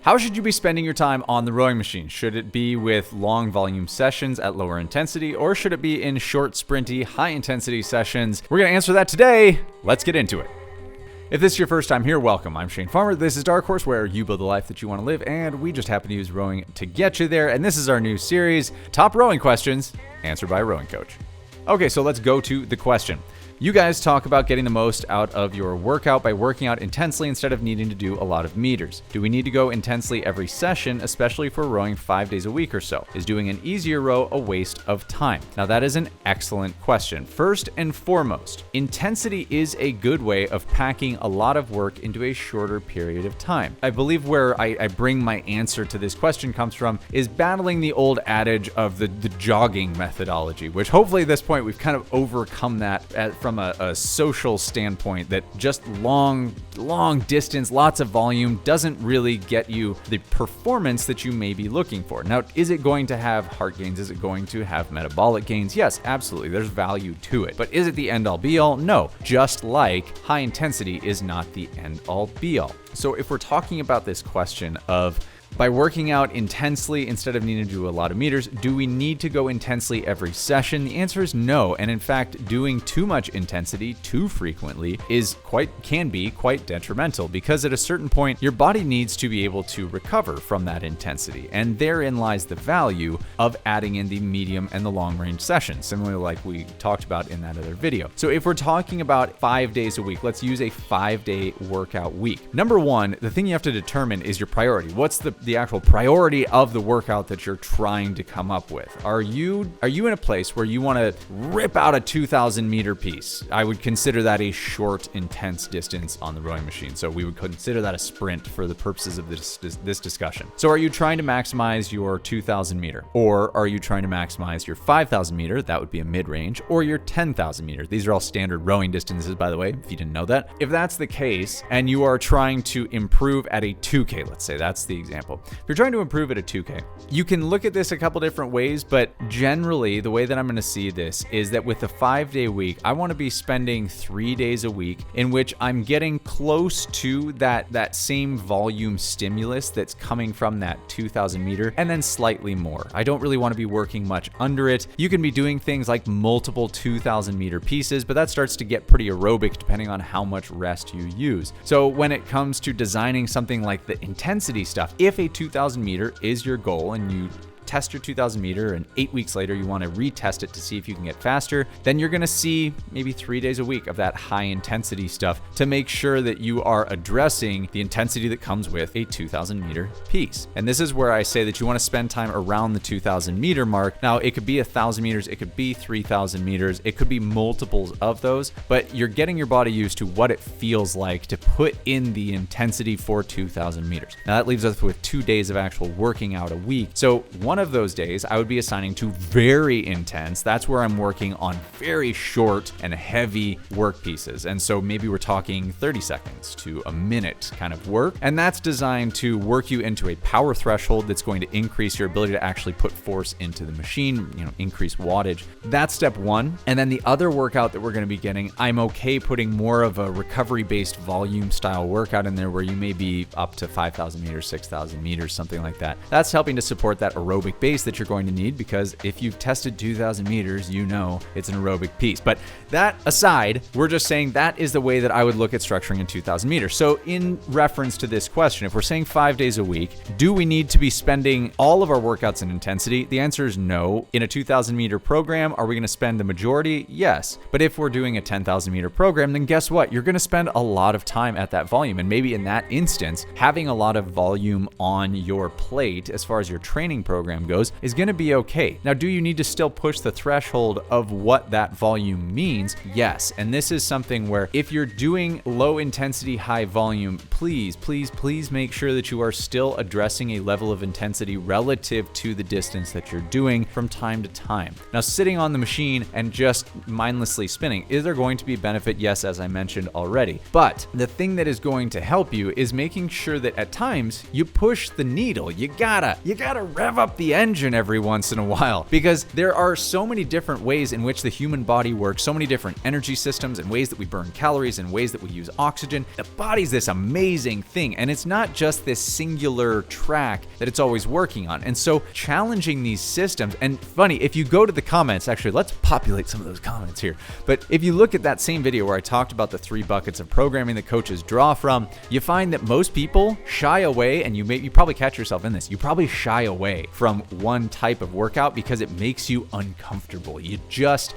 How should you be spending your time on the rowing machine? Should it be with long volume sessions at lower intensity, or should it be in short, sprinty, high intensity sessions? We're going to answer that today. Let's get into it. If this is your first time here, welcome. I'm Shane Farmer. This is Dark Horse, where you build the life that you want to live, and we just happen to use rowing to get you there. And this is our new series, Top Rowing Questions, answered by a rowing coach. Okay, so let's go to the question. You guys talk about getting the most out of your workout by working out intensely instead of needing to do a lot of meters. Do we need to go intensely every session, especially for rowing 5 days a week or so? Is doing an easier row a waste of time? Now that is an excellent question. First and foremost, intensity is a good way of packing a lot of work into a shorter period of time. I believe where I bring my answer to this question comes from is battling the old adage of the jogging methodology, which hopefully at this point we've kind of overcome that from a social standpoint, that just long distance, lots of volume doesn't really get you the performance that you may be looking for. Now, is it going to have heart gains? Is it going to have metabolic gains? Yes, absolutely. There's value to it. But is it the end all be all? No. Just like high intensity is not the end all be all. So if we're talking about this question of by working out intensely instead of needing to do a lot of meters, do we need to go intensely every session? The answer is no. And in fact, doing too much intensity too frequently can be quite detrimental, because at a certain point, your body needs to be able to recover from that intensity. And therein lies the value of adding in the medium and the long range sessions, similarly like we talked about in that other video. So if we're talking about 5 days a week, let's use a 5-day workout week. Number one, the thing you have to determine is your priority. What's the actual priority of the workout that you're trying to come up with? Are you in a place where you want to rip out a 2,000 meter piece? I would consider that a short, intense distance on the rowing machine. So we would consider that a sprint for the purposes of this discussion. So are you trying to maximize your 2,000 meter? Or are you trying to maximize your 5,000 meter? That would be a mid-range. Or your 10,000 meter. These are all standard rowing distances, by the way, if you didn't know that. If that's the case, and you are trying to improve at a 2K, let's say that's the example. If you're trying to improve at a 2K, you can look at this a couple different ways, but generally the way that I'm going to see this is that with a 5-day week, I want to be spending 3 days a week in which I'm getting close to that same volume stimulus that's coming from that 2,000 meter, and then slightly more. I don't really want to be working much under it. You can be doing things like multiple 2,000 meter pieces, but that starts to get pretty aerobic depending on how much rest you use. So when it comes to designing something like the intensity stuff, if a 2,000 meter is your goal and you test your 2,000 meter and 8 weeks later you want to retest it to see if you can get faster, then you're going to see maybe 3 days a week of that high intensity stuff to make sure that you are addressing the intensity that comes with a 2,000 meter piece. And this is where I say that you want to spend time around the 2,000 meter mark. Now, it could be 1,000 meters, it could be 3,000 meters, it could be multiples of those, but you're getting your body used to what it feels like to put in the intensity for 2,000 meters. Now, that leaves us with 2 days of actual working out a week. So one of those days I would be assigning to very intense. That's where I'm working on very short and heavy work pieces. And so maybe we're talking 30 seconds to a minute kind of work. And that's designed to work you into a power threshold that's going to increase your ability to actually put force into the machine, increase wattage. That's step one. And then the other workout that we're going to be getting, I'm okay putting more of a recovery-based volume style workout in there where you may be up to 5,000 meters, 6,000 meters, something like that. That's helping to support that aerobic base that you're going to need, because if you've tested 2,000 meters, you know it's an aerobic piece. But that aside, we're just saying that is the way that I would look at structuring a 2,000 meters. So in reference to this question, if we're saying 5 days a week, do we need to be spending all of our workouts in intensity? The answer is no. In a 2,000 meter program, are we going to spend the majority? Yes. But if we're doing a 10,000 meter program, then guess what? You're going to spend a lot of time at that volume. And maybe in that instance, having a lot of volume on your plate as far as your training program goes is going to be okay. Now, do you need to still push the threshold of what that volume means? Yes. And this is something where if you're doing low intensity, high volume, please make sure that you are still addressing a level of intensity relative to the distance that you're doing from time to time. Now, sitting on the machine and just mindlessly spinning, is there going to be benefit? Yes, as I mentioned already. But the thing that is going to help you is making sure that at times you push the needle. You gotta rev up the the engine every once in a while, because there are so many different ways in which the human body works, so many different energy systems and ways that we burn calories and ways that we use oxygen. The body's this amazing thing, and it's not just this singular track that it's always working on. And so challenging these systems, and funny, if you go to the comments, actually, let's populate some of those comments here. But if you look at that same video where I talked about the 3 buckets of programming that coaches draw from, you find that most people shy away, and you probably catch yourself in this. You probably shy away from one type of workout because it makes you uncomfortable. You just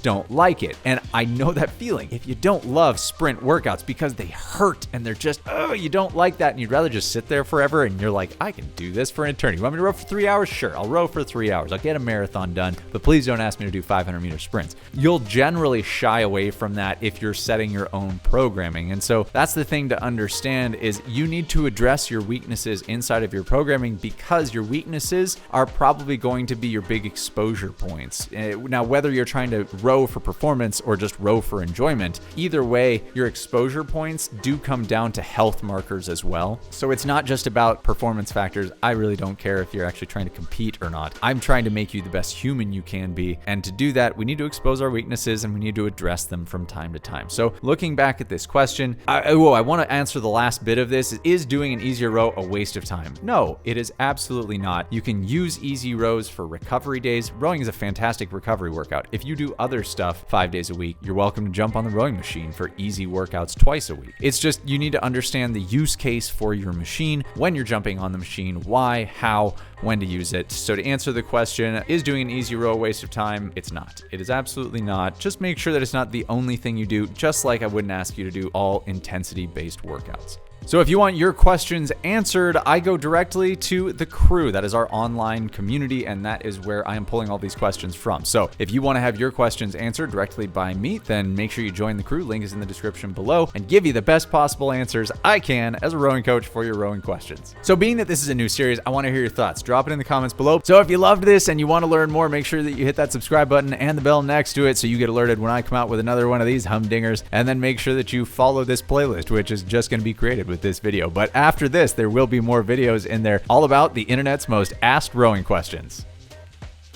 don't like it. And I know that feeling. If you don't love sprint workouts because they hurt and they're just, you don't like that, and you'd rather just sit there forever, and you're like, I can do this for an eternity. You want me to row for 3 hours? Sure, I'll row for 3 hours. I'll get a marathon done, but please don't ask me to do 500-meter sprints. You'll generally shy away from that if you're setting your own programming. And so that's the thing to understand, is you need to address your weaknesses inside of your programming, because your weaknesses are probably going to be your big exposure points. Now, whether you're trying to row for performance or just row for enjoyment, either way, your exposure points do come down to health markers as well. So it's not just about performance factors. I really don't care if you're actually trying to compete or not. I'm trying to make you the best human you can be. And to do that, we need to expose our weaknesses and we need to address them from time to time. So looking back at this question, I want to answer the last bit of this. Is doing an easier row a waste of time? No, it is absolutely not. You can use easy rows for recovery days. Rowing is a fantastic recovery workout. If you do other stuff 5 days a week, you're welcome to jump on the rowing machine for easy workouts twice a week. It's just, you need to understand the use case for your machine, when you're jumping on the machine, why, how, when to use it. So to answer the question, is doing an easy row a waste of time? It's not. It is absolutely not. Just make sure that it's not the only thing you do, just like I wouldn't ask you to do all intensity-based workouts. So if you want your questions answered, I go directly to the Crew. That is our online community, and that is where I am pulling all these questions from. So if you want to have your questions answered directly by me, then make sure you join the Crew. Link is in the description below, and give you the best possible answers I can as a rowing coach for your rowing questions. So being that this is a new series, I want to hear your thoughts. Drop it in the comments below. So if you loved this and you want to learn more, make sure that you hit that subscribe button and the bell next to it so you get alerted when I come out with another one of these humdingers. And then make sure that you follow this playlist, which is just going to be created with this video. But after this, there will be more videos in there all about the internet's most asked rowing questions.